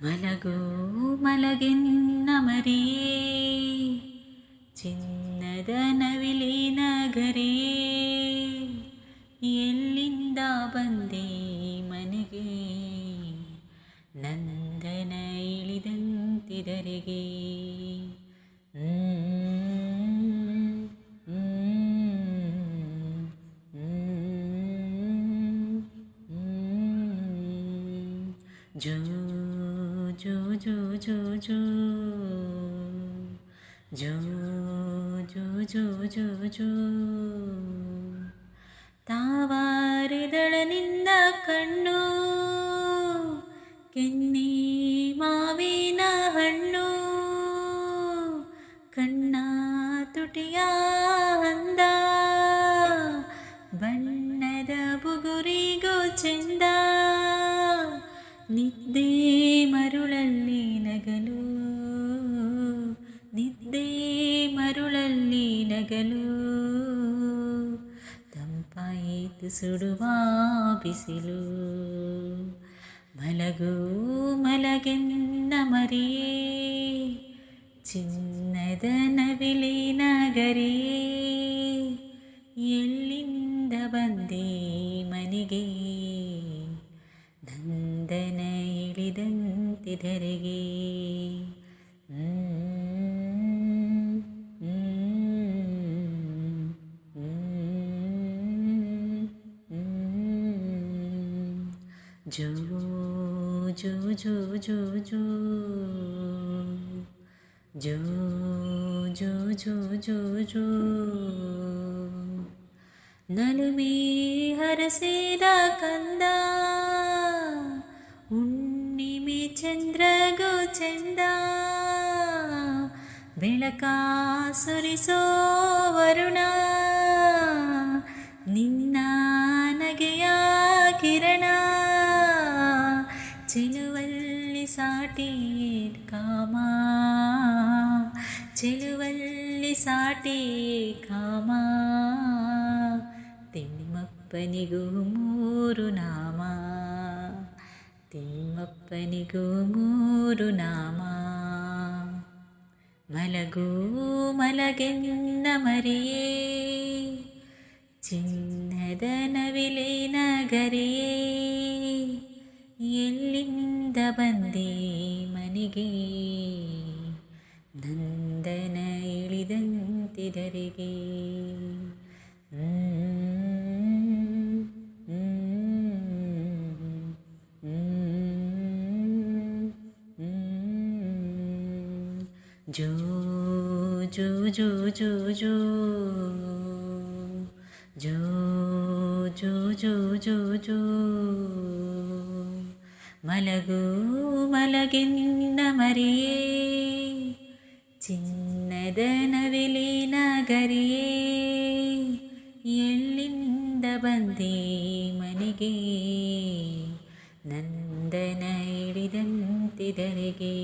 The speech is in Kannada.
ಮಲಗೋ ಮಲಗೆನ್ನ ಮರಿಯೇ, ಚಿನ್ನದ ನವಿಲಿನ ಗರಿಯೇ, ಎಲ್ಲಿಂದ ಬಂದೆ ಮನೆಗೆ, ನಂದನ ಇಳಿದಂತಿದರಿಗೆ. ಜೋ ಜೋ ಜೋ ಜೋ ಜೋ ಜೋ ಜೋ ಜೋ ಜೋ ಜೋ ತಾವಾರಿದಳ ನಿನ್ನ ಕಣ್ಣು, ಕೆನ್ನೆ ಮಾವಿನ ಹಣ್ಣು, ಕಣ್ಣ ತುಟಿಯ ಅಂದ, ಬಣ್ಣದ ಬುಗುರಿಗೂ ಚೆಂದ, ನಿದ್ದೆ ಮರುಳಲ್ಲಿ ನಗಲು, ನಿದ್ದೆ ಮರುಳಲ್ಲಿ ನಗಲು, ತಂಪಾಯಿತು ಸುಡುವ ಬಿಸಿಲು. ಮಲಗು ಮಲಗೆನ್ನ ಮರಿಯೇ, ಚಿನ್ನದ ನವಿಲಿನ ಗರಿಯೇ, ಎಲ್ಲಿಂದ ಬಂದೆ ಮನೆಗೆ, ನಂದನ ಇಳಿದಂತಿದರಿಗೆ. ಜೋ ಜೋ ಜೋ ಜೋ ಜೋ ಜೋ ಜೋ ಜೋ ಜೋ ಜೋ ನಲುಮೆ ಹರಸಿದ ಕಂದ, ಹುಣ್ಣಿಮೆ ಚಂದ್ರಗೂ ಚಂದ, ಬೆಳಕ ಸುರಿಸೋ ವರುಣ, ನಿನ್ನ ನಗೆಯ ಕಿರಣ, ಚೆಲುವಲ್ಲಿ ಸಾಟಿ ಕಾಮ, ಚೆಲುವಲ್ಲಿ ಸಾಟಿ ಕಾಮ, ತಿಮ್ಮಪ್ಪನಿಗೂ ಮೂರು ನಾಮ, ತಿಮ್ಮಪ್ಪನಿಗೂ ಮೂರು ನಾಮ. ಮಲಗು ಮಲಗೆನ್ನ ಮರಿಯೇ, ಚಿನ್ನದ ನವಿಲಿನ ಗರಿಯೇ, ಎಲ್ಲಿಂದ ಬಂದೆ ಮನೆಗೆ, ನಂದನ ಇಳಿದಂತಿದರಿಗೆ. ಜೋ ಜೋ ಜೋ ಜೋ ಜೋ ಜೋ ಜೋ ಜೋ ಜೋ ಜೋ ಮಲಗು ಮಲಗೆನ್ನ ಮರಿಯೇ, ಚಿನ್ನದ ನವಿಲಿನ ಗರಿಯೇ, ಎಲ್ಲಿಂದ ಬಂದೆ ಮನೆಗೆ, ನಂದನ ಇಳಿದಂತಿದರಿಗೆ.